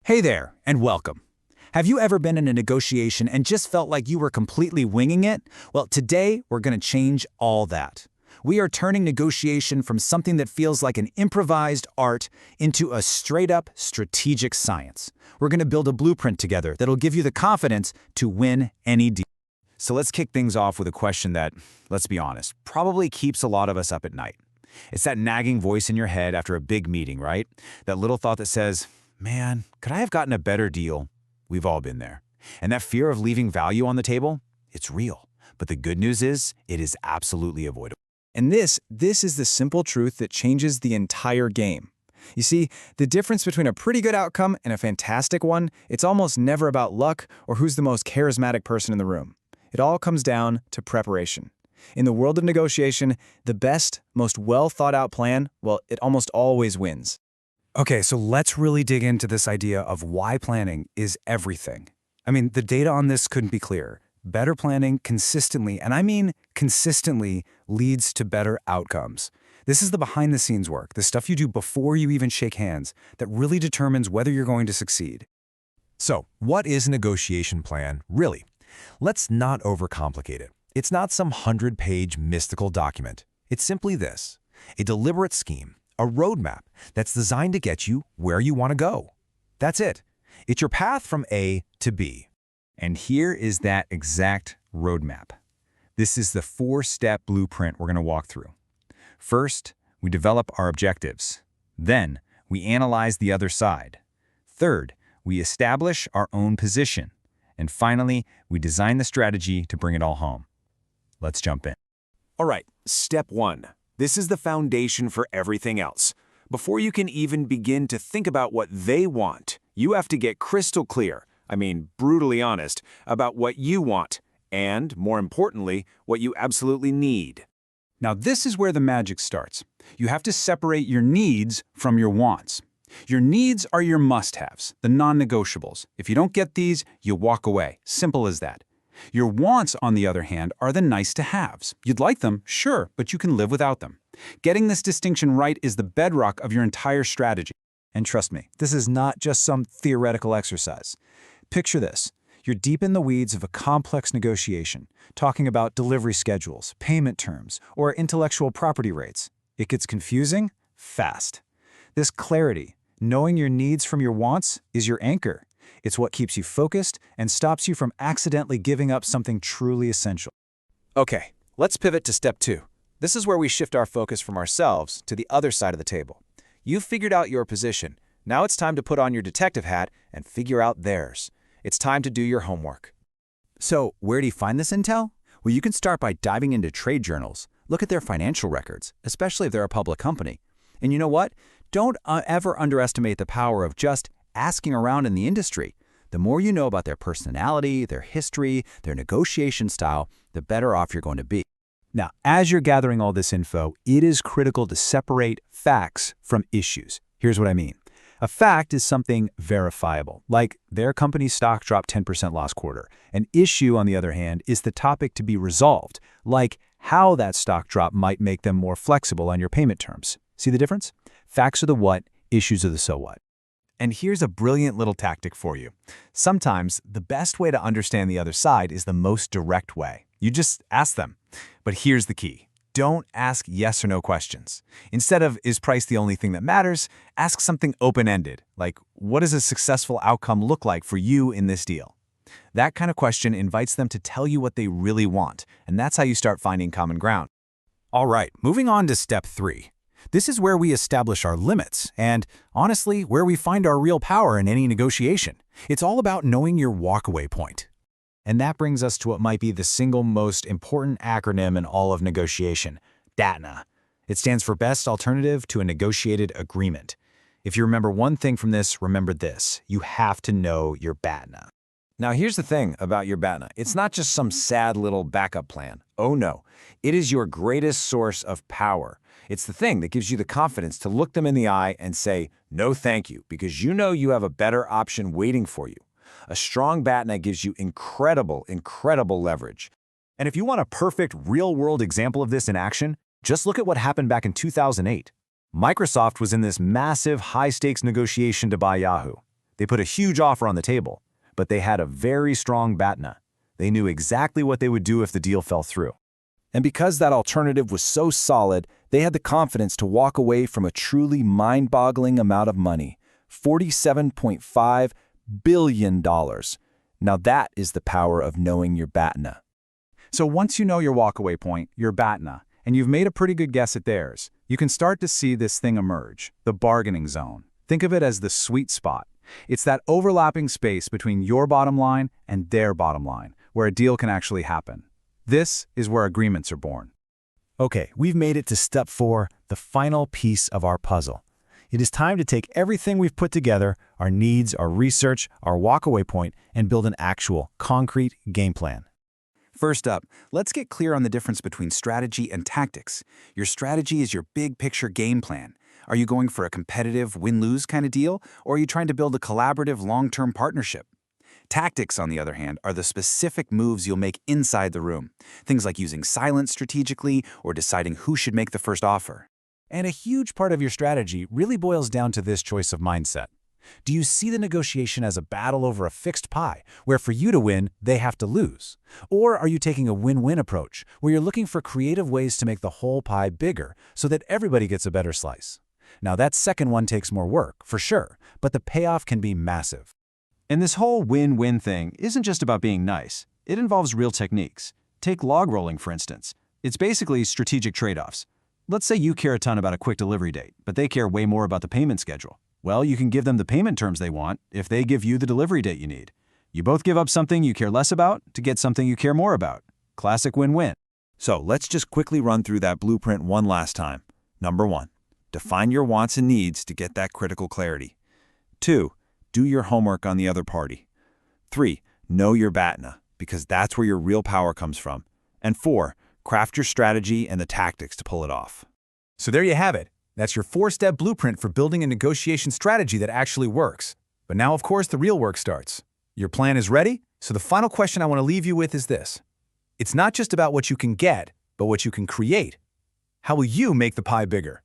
Hey there, and welcome. Have you ever been in a negotiation and just felt like you were completely winging it? Well, today we're going to change all that. We are turning negotiation from something that feels like an improvised art into a straight-up strategic science. We're going to build a blueprint together that'll give you the confidence to win any deal. So let's kick things off with a question that, let's be honest, probably keeps a lot of us up at night. It's that nagging voice in your head after a big meeting, right? That little thought that says, man, could I have gotten a better deal? We've all been there. And that fear of leaving value on the table, it's real. But the good news is, it is absolutely avoidable. And this is the simple truth that changes the entire game. You see, the difference between a pretty good outcome and a fantastic one, it's almost never about luck or who's the most charismatic person in the room. It all comes down to preparation. In the world of negotiation, the best, most well-thought-out plan, well, it almost always wins. Okay, so let's really dig into this idea of why planning is everything. I mean, the data on this couldn't be clearer. Better planning consistently, and I mean consistently, leads to better outcomes. This is the behind-the-scenes work, the stuff you do before you even shake hands, that really determines whether you're going to succeed. So, what is a negotiation plan, really? Let's not overcomplicate it. It's not some 100-page mystical document. It's simply this: a deliberate scheme, a roadmap that's designed to get you where you want to go. That's it. It's your path from A to B. And here is that exact roadmap. This is the 4-step blueprint we're going to walk through. First, we develop our objectives. Then, we analyze the other side. Third, we establish our own position. And finally, we design the strategy to bring it all home. Let's jump in. All right, step 1. This is the foundation for everything else. Before you can even begin to think about what they want, you have to get crystal clear, brutally honest, about what you want, and, more importantly, what you absolutely need. Now, this is where the magic starts. You have to separate your needs from your wants. Your needs are your must-haves, the non-negotiables. If you don't get these, you walk away. Simple as that. Your wants, on the other hand, are the nice-to-haves. You'd like them, sure, but you can live without them. Getting this distinction right is the bedrock of your entire strategy. And trust me, this is not just some theoretical exercise. Picture this. You're deep in the weeds of a complex negotiation, talking about delivery schedules, payment terms, or intellectual property rates. It gets confusing fast. This clarity, knowing your needs from your wants, is your anchor. It's what keeps you focused and stops you from accidentally giving up something truly essential. Okay, let's pivot to step 2. This is where we shift our focus from ourselves to the other side of the table. You've figured out your position. Now it's time to put on your detective hat and figure out theirs. It's time to do your homework. So, where do you find this intel? Well, you can start by diving into trade journals. Look at their financial records, especially if they're a public company. And you know what? Don't ever underestimate the power of just asking around in the industry. The more you know about their personality, their history, their negotiation style, the better off you're going to be. Now, as you're gathering all this info, it is critical to separate facts from issues. Here's what I mean. A fact is something verifiable, like their company's stock dropped 10% last quarter. An issue, on the other hand, is the topic to be resolved, like how that stock drop might make them more flexible on your payment terms. See the difference? Facts are the what, issues are the so what. And here's a brilliant little tactic for you. Sometimes, the best way to understand the other side is the most direct way. You just ask them. But here's the key. Don't ask yes or no questions. Instead of, is price the only thing that matters, ask something open-ended, like, what does a successful outcome look like for you in this deal? That kind of question invites them to tell you what they really want, and that's how you start finding common ground. All right, moving on to step 3. This is where we establish our limits, and honestly, where we find our real power in any negotiation. It's all about knowing your walkaway point. And that brings us to what might be the single most important acronym in all of negotiation, BATNA. It stands for Best Alternative to a Negotiated Agreement. If you remember one thing from this, remember this: you have to know your BATNA. Now here's the thing about your BATNA. It's not just some sad little backup plan. Oh no, it is your greatest source of power. It's the thing that gives you the confidence to look them in the eye and say, no thank you, because you know you have a better option waiting for you. A strong BATNA gives you incredible leverage. And if you want a perfect real-world example of this in action, just look at what happened back in 2008. Microsoft was in this massive high-stakes negotiation to buy Yahoo. They put a huge offer on the table, but they had a very strong BATNA. They knew exactly what they would do if the deal fell through. And because that alternative was so solid, they had the confidence to walk away from a truly mind-boggling amount of money, $47.5 billion. Now that is the power of knowing your BATNA. So once you know your walkaway point, your BATNA, and you've made a pretty good guess at theirs, you can start to see this thing emerge, the bargaining zone. Think of it as the sweet spot. It's that overlapping space between your bottom line and their bottom line, where a deal can actually happen. This is where agreements are born. Okay, we've made it to step 4, the final piece of our puzzle. It is time to take everything we've put together, our needs, our research, our walkaway point, and build an actual, concrete game plan. First up, let's get clear on the difference between strategy and tactics. Your strategy is your big-picture game plan. Are you going for a competitive win-lose kind of deal, or are you trying to build a collaborative long-term partnership? Tactics, on the other hand, are the specific moves you'll make inside the room. Things like using silence strategically or deciding who should make the first offer. And a huge part of your strategy really boils down to this choice of mindset. Do you see the negotiation as a battle over a fixed pie, where for you to win, they have to lose? Or are you taking a win-win approach, where you're looking for creative ways to make the whole pie bigger so that everybody gets a better slice? Now, that second one takes more work, for sure, but the payoff can be massive. And this whole win-win thing isn't just about being nice. It involves real techniques. Take log rolling, for instance. It's basically strategic trade-offs. Let's say you care a ton about a quick delivery date, but they care way more about the payment schedule. Well, you can give them the payment terms they want if they give you the delivery date you need. You both give up something you care less about to get something you care more about. Classic win-win. So let's just quickly run through that blueprint one last time. Number 1, define your wants and needs to get that critical clarity. 2, do your homework on the other party. 3, know your BATNA, because that's where your real power comes from. And 4, craft your strategy and the tactics to pull it off. So there you have it. That's your 4-step blueprint for building a negotiation strategy that actually works. But now, of course, the real work starts. Your plan is ready, so the final question I want to leave you with is this. It's not just about what you can get, but what you can create. How will you make the pie bigger?